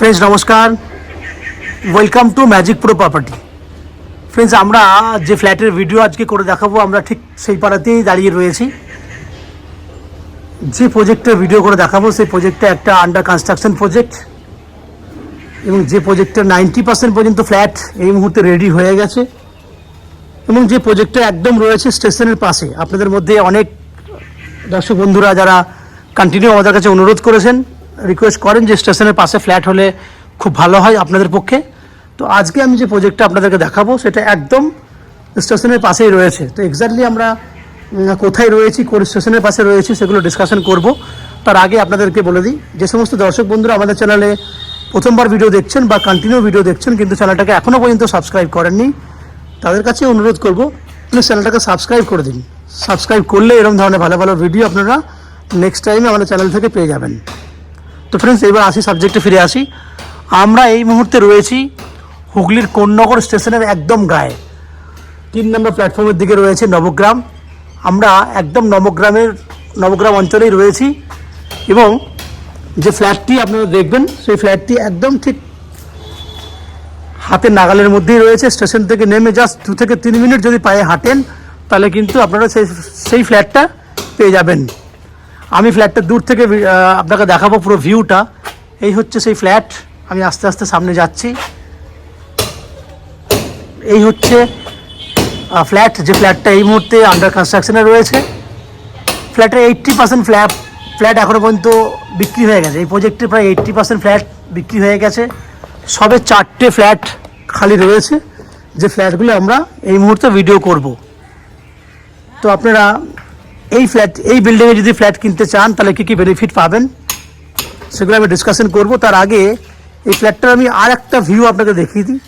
Friends नमस्कार welcome to magic pro property. Friends আমরা যে ফ্ল্যাটের ভিডিও আজকে করে দেখাবো আমরা ঠিক সেই পাড়াতেই দাঁড়িয়ে রয়েছি। যে প্রজেক্টের ভিডিও করে দেখাবো সেই প্রজেক্টটা একটা আন্ডার কনস্ট্রাকশন প্রজেক্ট এবং যে প্রজেক্টের 90% পর্যন্ত ফ্ল্যাট এই মুহূর্তে রেডি হয়ে গেছে এবং যে প্রজেক্টটা একদম রয়েছে স্টেশনের পাশে। আপনাদের মধ্যে অনেক দর্শক বন্ধুরা যারা কন্টিনিউ আমাদের কাছে অনুরোধ করেছেন, রিকোয়েস্ট করেন যে স্টেশনের পাশে ফ্ল্যাট হলে খুব ভালো হয় আপনাদের পক্ষে। তো আজকে আমি যে প্রজেক্টটা আপনাদেরকে দেখাবো সেটা একদম স্টেশনের পাশেই রয়েছে। তো এক্স্যাক্টলি আমরা কোথায় রয়েছি, কোন স্টেশনের পাশে রয়েছি সেগুলো ডিসকাশন করব। তার আগে আপনাদেরকে বলে দিই, যে সমস্ত দর্শক বন্ধুরা আমাদের চ্যানেলে প্রথমবার ভিডিও দেখছেন বা কন্টিনিউ ভিডিও দেখছেন কিন্তু চ্যানেলটাকে এখনও পর্যন্ত সাবস্ক্রাইব করেননি, তাদের কাছে অনুরোধ করব প্লিজ চ্যানেলটাকে সাবস্ক্রাইব করে দিন। সাবস্ক্রাইব করলে এরকম ধরনের ভালো ভালো ভিডিও আপনারা নেক্সট টাইমে আমাদের চ্যানেল থেকে পেয়ে যাবেন। তো ফ্রেন্ডস এবার আসি সাবজেক্টে ফিরে আসি। আমরা এই মুহূর্তে রয়েছি হুগলির কোন্নগর স্টেশনের একদম গায়ে 3 নম্বর প্ল্যাটফর্মের দিকে রয়েছে নবগ্রাম। আমরা একদম নবগ্রাম অঞ্চলেই রয়েছি এবং যে ফ্ল্যাটটি আপনারা দেখবেন সেই ফ্ল্যাটটি একদম ঠিক হাতের নাগালের মধ্যেই রয়েছে। স্টেশন থেকে নেমে জাস্ট 2 থেকে 3 মিনিট যদি পায়ে হাঁটেন তাহলে কিন্তু আপনারা সেই ফ্ল্যাটটা পেয়ে যাবেন। আমি ফ্ল্যাটটা দূর থেকে আপনাকে দেখাবো পুরো ভিউটা। এই হচ্ছে সেই ফ্ল্যাট। আমি আস্তে আস্তে সামনে যাচ্ছি। এই হচ্ছে ফ্ল্যাট, যে ফ্ল্যাটটা এই মুহূর্তে আন্ডার কনস্ট্রাকশনে রয়েছে। ফ্ল্যাটের 80% ফ্ল্যাট এখনও পর্যন্ত বিক্রি হয়ে গেছে। এই প্রজেক্টে প্রায় 80% ফ্ল্যাট বিক্রি হয়ে গেছে। সবে 4টে ফ্ল্যাট খালি রয়েছে, যে ফ্ল্যাটগুলো আমরা এই মুহূর্তে ভিডিও করব। তো আপনারা এই বিল্ডিংয়ে যদি ফ্ল্যাট কিনতে চান তাহলে কী কী বেনিফিট পাবেন সেগুলো আমি ডিসকাশন করব। তার আগে এই ফ্ল্যাটটার আমি আর একটা ভিউ আপনাকে দেখিয়ে দিই।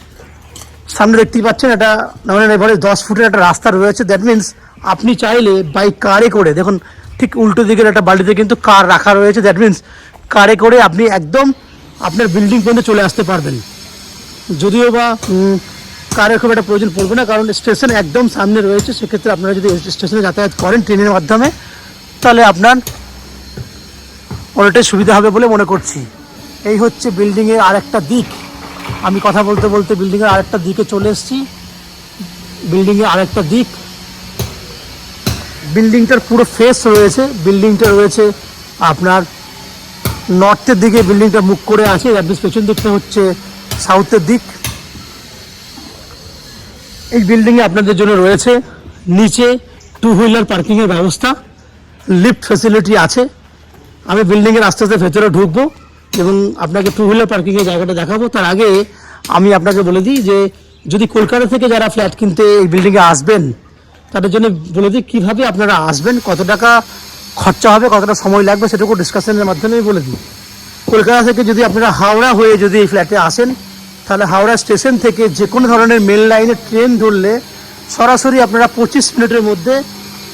সামনে দেখতেই পাচ্ছেন এটা নর্মাল এভারেজ 10 ফুটের একটা রাস্তা রয়েছে। দ্যাট মিনস আপনি চাইলে বাই কারে করে, দেখুন ঠিক উল্টো দিকের একটা বাড়িতে কিন্তু কার রাখা রয়েছে। দ্যাট মিনস কারে করে আপনি একদম আপনার বিল্ডিং পর্যন্ত চলে আসতে পারবেন। যদিও বা কারের খুব একটা প্রয়োজন পড়বে না, কারণ স্টেশন একদম সামনে রয়েছে। সেক্ষেত্রে আপনারা যদি স্টেশনে যাতায়াত করেন ট্রেনের মাধ্যমে তাহলে আপনার অনেকটাই সুবিধা হবে বলে মনে করছি। এই হচ্ছে বিল্ডিংয়ের আরেকটা দিক। আমি কথা বলতে বলতে বিল্ডিংয়ের আরেকটা দিকে চলে এসেছি। বিল্ডিংয়ের আরেকটা দিক, বিল্ডিংটার পুরো ফেস রয়েছে। বিল্ডিংটা রয়েছে আপনার নর্থের দিকে, বিল্ডিংটা মুখ করে আছে। একদম পেছন দিকটা হচ্ছে সাউথের দিক। এই বিল্ডিংয়ে আপনাদের জন্য রয়েছে নিচে 2 হুইলার পার্কিংয়ের ব্যবস্থা, লিফট ফ্যাসিলিটি আছে। আমি বিল্ডিংয়ের আস্তে আস্তে ভেতরে ঢুকবো এবং আপনাকে 2 হুইলার পার্কিংয়ের জায়গাটা দেখাবো। তার আগে আমি আপনাকে বলে দিই যে যদি কলকাতা থেকে যারা ফ্ল্যাট কিনতে এই বিল্ডিংয়ে আসবেন তাদের জন্য বলে দিই কীভাবে আপনারা আসবেন, কত টাকা খরচা হবে, কতটা সময় লাগবে সেটুকু ডিসকাশনের মাধ্যমেই বলে দিই। কলকাতা থেকে যদি আপনারা হাওড়া হয়ে যদি এই ফ্ল্যাটে আসেন তাহলে হাওড়া স্টেশন থেকে যে কোনো ধরনের মেল লাইনে ট্রেন ধরলে সরাসরি আপনারা 25 মিনিটের মধ্যে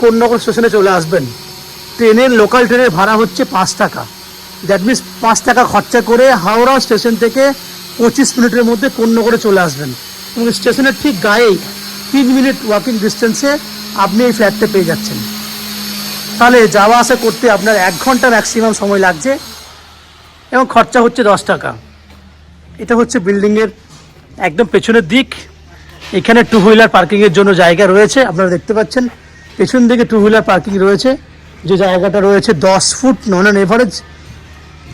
কোন্নগর স্টেশনে চলে আসবেন। লোকাল ট্রেনের ভাড়া হচ্ছে 5 টাকা। দ্যাট মিনস 5 টাকা খরচা করে হাওড়া স্টেশন থেকে 25 মিনিটের মধ্যে কোন্নগরে চলে আসবেন এবং স্টেশনের ঠিক গায়েই 3 মিনিট ওয়াকিং ডিস্টেন্সে আপনি এই ফ্ল্যাটটা পেয়ে যাচ্ছেন। তাহলে যাওয়া আসা করতে আপনার 1 ঘন্টা ম্যাক্সিমাম সময় লাগছে এবং খরচা হচ্ছে 10 টাকা। এটা হচ্ছে বিল্ডিংয়ের একদম পেছনের দিক। এখানে 2 হুইলার পার্কিংয়ের জন্য জায়গা রয়েছে। আপনারা দেখতে পাচ্ছেন পেছন দিকে 2 হুইলার পার্কিং রয়েছে। যে জায়গাটা রয়েছে 10 ফুট নন এভারেজ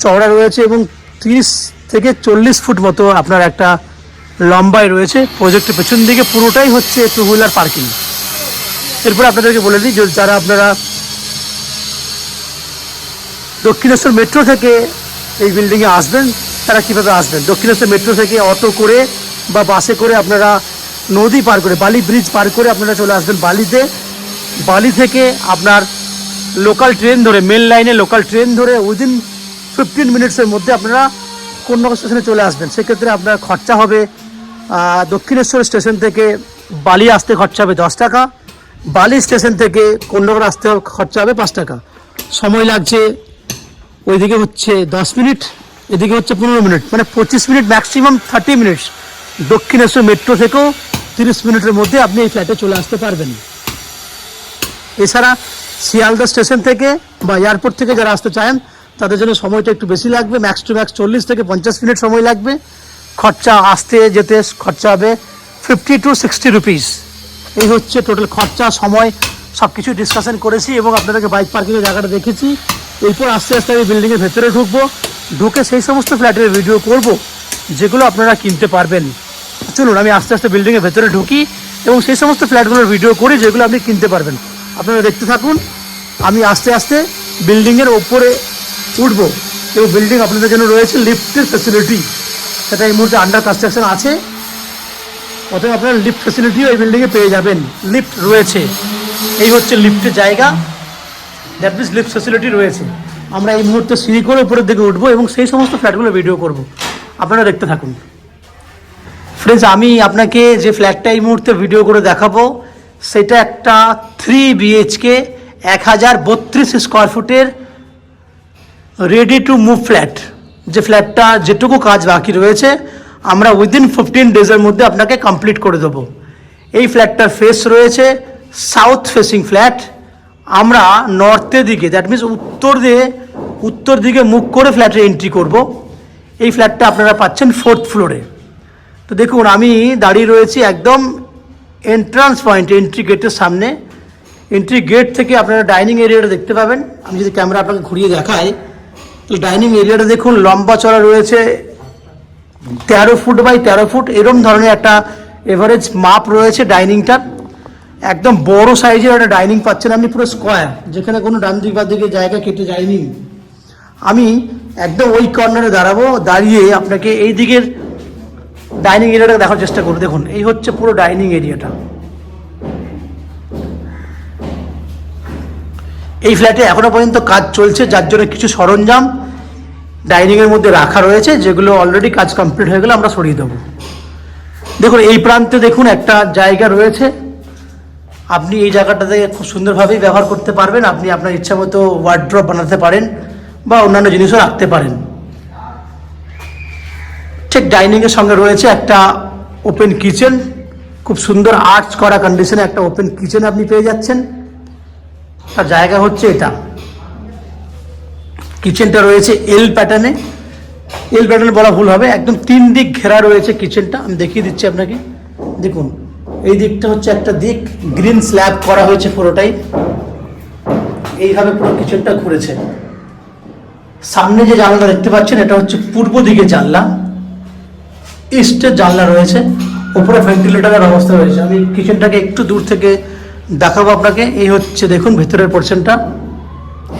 চওড়া রয়েছে এবং 30 থেকে 40 ফুট মতো আপনার একটা লম্বায় রয়েছে। প্রজেক্টের পেছন দিকে পুরোটাই হচ্ছে 2 হুইলার পার্কিং। এরপর আপনাদেরকে বলে দিই যারা আপনারা দক্ষিণেশ্বর মেট্রো থেকে এই বিল্ডিংয়ে আসবেন তারা কীভাবে আসবেন। দক্ষিণেশ্বর মেট্রো থেকে অটো করে বা বাসে করে আপনারা নদী পার করে, বালি ব্রিজ পার করে আপনারা চলে আসবেন বালিতে। বালি থেকে আপনার লোকাল ট্রেন ধরে, মেল লাইনে লোকাল ট্রেন ধরে উইদিন 15 মিনিটসের মধ্যে আপনারা কোন্নগর স্টেশনে চলে আসবেন। সেক্ষেত্রে আপনার খরচা হবে দক্ষিণেশ্বর স্টেশন থেকে বালি আসতে খরচা হবে 10 টাকা, বালি স্টেশন থেকে কোন্নগর আসতে খরচা হবে 5 টাকা। সময় লাগছে ওইদিকে হচ্ছে 10 মিনিট, এদিকে হচ্ছে 15 মিনিট, মানে 25 minute maximum 30 minutes. Dakshineswar metro থেকেও 30 মিনিটের মধ্যে আপনি এই ফ্ল্যাটে চলে আসতে পারবেন। এছাড়া শিয়ালদা স্টেশন থেকে বা এয়ারপোর্ট থেকে যারা আসতে চান তাদের জন্য সময়টা একটু বেশি লাগবে, ম্যাক্স টু ম্যাক্স 40 থেকে 50 মিনিট সময় লাগবে। খরচা আসতে যেতে খরচা হবে 50 to 60 রুপিস। এই হচ্ছে টোটাল খরচা, সময় সব কিছু ডিসকাশন করেছি এবং আপনাদেরকে বাইক পার্কিংয়ের জায়গাটা দেখেছি। এরপর আস্তে আস্তে আমি বিল্ডিংয়ের ভেতরে ঢুকবো, ঢুকে সেই সমস্ত ফ্ল্যাটের ভিডিও করব যেগুলো আপনারা কিনতে পারবেন। চলুন আমি আস্তে আস্তে বিল্ডিংয়ের ভেতরে ঢুকি এবং সেই সমস্ত ফ্ল্যাটগুলোর ভিডিও করি যেগুলো আপনি কিনতে পারবেন। আপনারা দেখতে থাকুন, আমি আস্তে আস্তে বিল্ডিংয়ের ওপরে উঠবো এবং বিল্ডিং আপনাদের জন্য রয়েছে লিফটের ফ্যাসিলিটি, সেটা এই মুহূর্তে আন্ডার কনস্ট্রাকশন আছে। অতএব আপনারা লিফট ফ্যাসিলিটিও এই বিল্ডিংয়ে পেয়ে যাবেন, লিফট রয়েছে। এই হচ্ছে লিফটের জায়গা, দ্যাট মিনস লিফট ফ্যাসিলিটি রয়েছে। আমরা এই মুহূর্তে সিঁড়ি করে উপরের দিকে উঠবো এবং সেই সমস্ত ফ্ল্যাটগুলো ভিডিও করব, আপনারা দেখতে থাকুন। ফ্রেন্ডস, আমি আপনাকে যে ফ্ল্যাটটা এই মুহূর্তে ভিডিও করে দেখাবো সেটা একটা 3 BHK 1032 স্কোয়ার ফুটের রেডি টু মুভ ফ্ল্যাট। যে ফ্ল্যাটটা যেটুকু কাজ বাকি রয়েছে আমরা উইদিন 15 ডেজের মধ্যে আপনাকে কমপ্লিট করে দেবো। এই ফ্ল্যাটটার ফেস রয়েছে সাউথ ফেসিং ফ্ল্যাট। আমরা নর্থের দিকে, দ্যাট মিনস উত্তর দিকে মুখ করে ফ্ল্যাটে এন্ট্রি করব। এই ফ্ল্যাটটা আপনারা পাচ্ছেন 4th ফ্লোরে। তো দেখুন, আমি দাঁড়িয়ে রয়েছি একদম এন্ট্রান্স পয়েন্ট, এন্ট্রি গেটের সামনে। এন্ট্রি গেট থেকে আপনারা ডাইনিং এরিয়াটা দেখতে পাবেন। আমি যদি ক্যামেরা আপনাকে ঘুরিয়ে দেখাই, তো ডাইনিং এরিয়াটা দেখুন লম্বা চড়া রয়েছে 13 ফুট বাই 13 ফুট, এরম ধরনের একটা এভারেজ মাপ রয়েছে ডাইনিংটার। একদম বড় সাইজের একটা ডাইনিং পাচ্ছেন আপনি, পুরো স্কোয়ার, যেখানে কোনো ডান দিক বা দিকে জায়গা কেটে যায়নি। আমি একদম ওই কর্নারে দাঁড়াবো, দাঁড়িয়ে আপনাকে এই দিকের ডাইনিং এরিয়াটা দেখার চেষ্টা করুন। দেখুন, এই হচ্ছে পুরো ডাইনিং এরিয়াটা। এই ফ্ল্যাটে এখনো পর্যন্ত কাজ চলছে, যার জন্য কিছু সরঞ্জাম ডাইনিংয়ের মধ্যে রাখা রয়েছে, যেগুলো অলরেডি কাজ কমপ্লিট হয়ে গেলে আমরা সরিয়ে দেবো। দেখুন, এই প্রান্তে দেখুন একটা জায়গা রয়েছে, আপনি এই জায়গাটাতে খুব সুন্দরভাবেই ব্যবহার করতে পারবেন। আপনি আপনার ইচ্ছা মতো ওয়ার্ড্রপ বানাতে পারেন বা অন্যান্য জিনিসও রাখতে পারেন। ঠিক ডাইনিংয়ের সঙ্গে রয়েছে একটা ওপেন কিচেন, খুব সুন্দর আর্চ করা কন্ডিশনে একটা ওপেন কিচেন আপনি পেয়ে যাচ্ছেন। তার জায়গা হচ্ছে এটা, কিচেনটা রয়েছে এল প্যাটার্নে। এল প্যাটার্ন বলা ভুল হবে, একদম 3 দিক ঘেরা রয়েছে কিচেনটা। আমি দেখিয়ে দিচ্ছি আপনাকে। দেখুন, এই দিকটা হচ্ছে একটা দিক, গ্রিন স্ল্যাব করা হয়েছে পুরোটাই। এইভাবে পুরো কিচেনটা ঘুরেছে। সামনে যে জানলা দেখতে পাচ্ছেন এটা হচ্ছে পূর্ব দিকে জানলা, ইস্টের জানলা রয়েছে, উপরে ভেন্টিলেটরের ব্যবস্থা রয়েছে। আমি কিচেনটাকে একটু দূর থেকে দেখাবো আপনাকে। এই হচ্ছে দেখুন ভেতরের পোর্শনটা,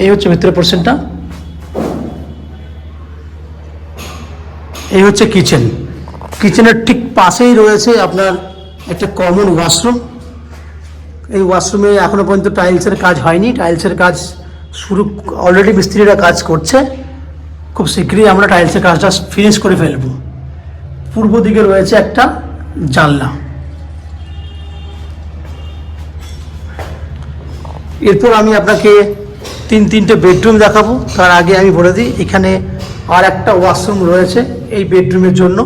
এই হচ্ছে ভেতরের পোর্শনটা, এই হচ্ছে কিচেন। কিচেনের ঠিক পাশেই রয়েছে আপনার একটা কমন ওয়াশরুম। এই ওয়াশরুমে এখনো পর্যন্ত টাইলসের কাজ হয়নি, টাইলসের কাজ শুরু অলরেডি মিস্ত্রিরা কাজ করছে। খুব শীঘ্রই আমরা টাইলসের কাজটা ফিনিশ করে ফেলব। পূর্ব দিকে রয়েছে একটা জানলা। এরপর আমি আপনাকে 3টে বেডরুম দেখাবো। তার আগে আমি বলে দিই, এখানে আর একটা ওয়াশরুম রয়েছে এই বেডরুমের জন্য।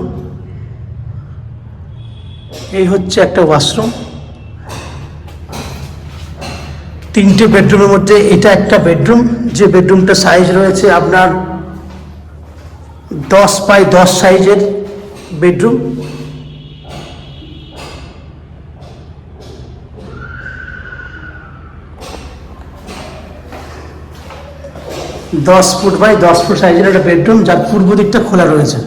এই হচ্ছে একটা ওয়াশরুম। 3টে বেডরুমের মধ্যে এটা একটা বেডরুম, যে বেডরুমটা সাইজ রয়েছে আপনার 10 বাই 10 সাইজের বেডরুম। দশ ফুট বাই 10 ফুট সাইজের একটা বেডরুম, যার পূর্ব দিকটা খোলা রয়েছে।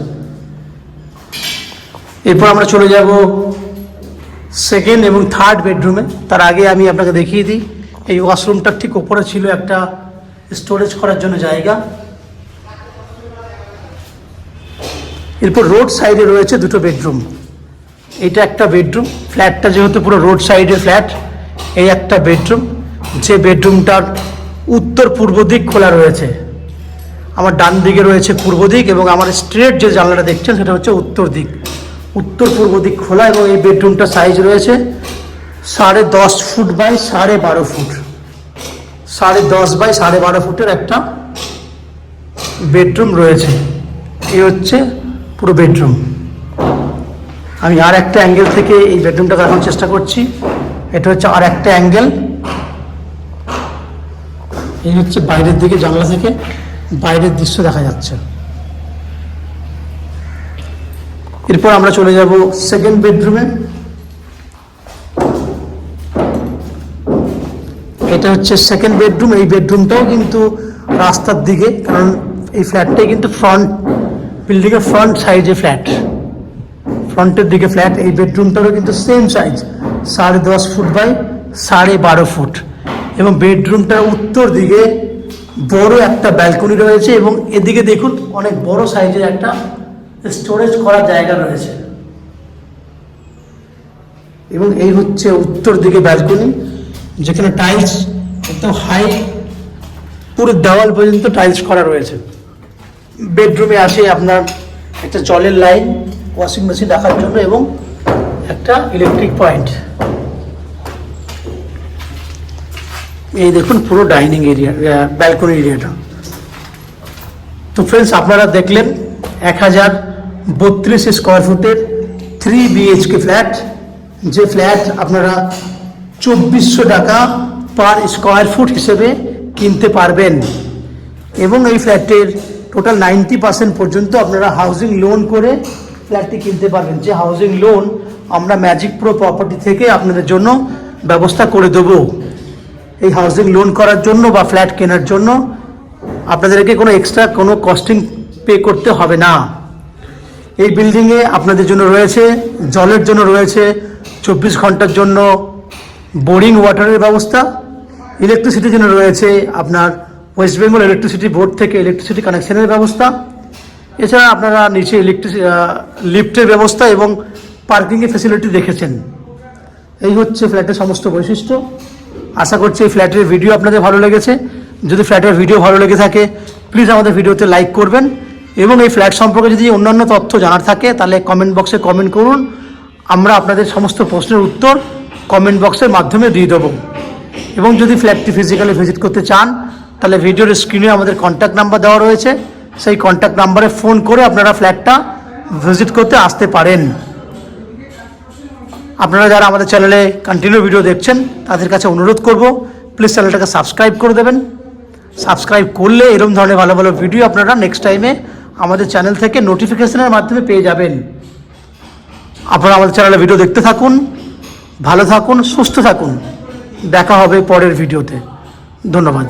এরপর আমরা চলে যাব 2nd এবং 3rd বেডরুমে। তার আগে আমি আপনাকে দেখিয়ে দিই, এই ওয়াশরুমটার ঠিক ওপরে ছিল একটা স্টোরেজ করার জন্য জায়গা। এরপর রোড সাইডে রয়েছে 2টো বেডরুম। এটা একটা বেডরুম, ফ্ল্যাটটা যেহেতু পুরো রোড সাইডের ফ্ল্যাট, এই একটা বেডরুম, যে বেডরুমটার উত্তর পূর্ব দিক খোলা রয়েছে। আমার ডান দিকে রয়েছে পূর্ব দিক এবং আমার স্ট্রেট যে জানলাটা দেখছেন সেটা হচ্ছে উত্তর দিক। উত্তর পূর্ব দিক খোলা এবং এই বেডরুমটা সাইজ রয়েছে 10.5 ফুট বাই 12.5 ফুট। 10.5 বাই 12.5 ফুটের একটা বেডরুম রয়েছে। এই হচ্ছে পুরো বেডরুম। আমি আর একটা অ্যাঙ্গেল থেকে এই বেডরুমটা দেখানোর চেষ্টা করছি। এটা হচ্ছে আর একটা অ্যাঙ্গেল। এই হচ্ছে বাইরের দিকে জানলা থেকে বাইরের দৃশ্য দেখা যাচ্ছে। এরপর আমরা চলে যাব সেকেন্ড বেডরুমে। এটা হচ্ছে সেকেন্ড বেডরুম। এই বেডরুমটাও কিন্তু রাস্তার দিকে, কারণ এই ফ্ল্যাটটাই কিন্তু ফ্রন্ট বিল্ডিংয়ের ফ্রন্ট সাইজে ফ্ল্যাট, ফ্রন্টের দিকে ফ্ল্যাট। এই বেডরুমটারও কিন্তু same size, 10.5 foot by 12.5 foot, এবং বেডরুমটার উত্তর দিকে বড় একটা ব্যালকনি রয়েছে, এবং এদিকে দেখুন অনেক বড় সাইজের একটা স্টোরেজ করার জায়গা রয়েছে। এবং এই হচ্ছে উত্তর দিকে ব্যালকনি, যেখানে টাইলস একদম হাই, পুরো দেওয়াল পর্যন্ত টাইলস করা রয়েছে। বেডরুমে আসে আপনার একটা জলের লাইন, ওয়াশিং মেশিন রাখার জন্য, এবং একটা ইলেকট্রিক পয়েন্ট। এই দেখুন পুরো ডাইনিং এরিয়া, ব্যালকনি এরিয়াটা। তো ফ্রেন্ডস, আপনারা দেখলেন 1032 স্কোয়ার ফুটের 3 BHK ফ্ল্যাট, যে ফ্ল্যাট আপনারা 2400 টাকা পার স্কোয়ার ফুট হিসেবে কিনতে পারবেন। এবং এই ফ্ল্যাটের টোটাল 90% পর্যন্ত আপনারা হাউজিং লোন করে ফ্ল্যাটটি কিনতে পারবেন, যে হাউজিং লোন আমরা ম্যাজিক প্রো প্রপার্টি থেকে আপনাদের জন্য ব্যবস্থা করে দেব। এই হাউজিং লোন করার জন্য বা ফ্ল্যাট কেনার জন্য আপনাদেরকে কোনো এক্সট্রা কোনো কস্টিং পে করতে হবে না। এই বিল্ডিংয়ে আপনাদের জন্য রয়েছে, জলের জন্য রয়েছে 24 ঘন্টার জন্য বোরিং ওয়াটারের ব্যবস্থা। ইলেকট্রিসিটির জন্য রয়েছে আপনার ওয়েস্ট বেঙ্গল ইলেকট্রিসিটি বোর্ড থেকে ইলেকট্রিসিটি কানেকশনের ব্যবস্থা। এছাড়া আপনারা নিচে লিফটের ব্যবস্থা এবং পার্কিংয়ের ফ্যাসিলিটি দেখেছেন। এই হচ্ছে ফ্ল্যাটের সমস্ত বৈশিষ্ট্য। আশা করছি এই ফ্ল্যাটের ভিডিও আপনাদের ভালো লেগেছে। যদি ফ্ল্যাটের ভিডিও ভালো লেগে থাকে প্লিজ আমাদের ভিডিওতে লাইক করবেন, এবং এই ফ্ল্যাট সম্পর্কে যদি অন্যান্য তথ্য জানার থাকে তাহলে কমেন্ট বক্সে কমেন্ট করুন। আমরা আপনাদের সমস্ত প্রশ্নের উত্তর কমেন্ট বক্সের মাধ্যমে দিয়ে দেবো। এবং যদি ফ্ল্যাটটি ফিজিক্যালি ভিজিট করতে চান তাহলে ভিডিওর স্ক্রিনে আমাদের কন্ট্যাক্ট নাম্বার দেওয়া রয়েছে, সেই কন্ট্যাক্ট নাম্বারে ফোন করে আপনারা ফ্ল্যাটটা ভিজিট করতে আসতে পারেন। আপনারা যারা আমাদের চ্যানেলে কন্টিনিউ ভিডিও দেখছেন তাদের কাছে অনুরোধ করব প্লিজ চ্যানেলটাকে সাবস্ক্রাইব করে দেবেন। সাবস্ক্রাইব করলে এরকম ধরনের ভালো ভালো ভিডিও আপনারা নেক্সট টাইমে আমাদের চ্যানেল থেকে নোটিফিকেশনের মাধ্যমে পেয়ে যাবেন। আপনারা আমাদের চ্যানেলে ভিডিও দেখতে থাকুন, ভালো থাকুন, সুস্থ থাকুন। দেখা হবে পরের ভিডিওতে। ধন্যবাদ।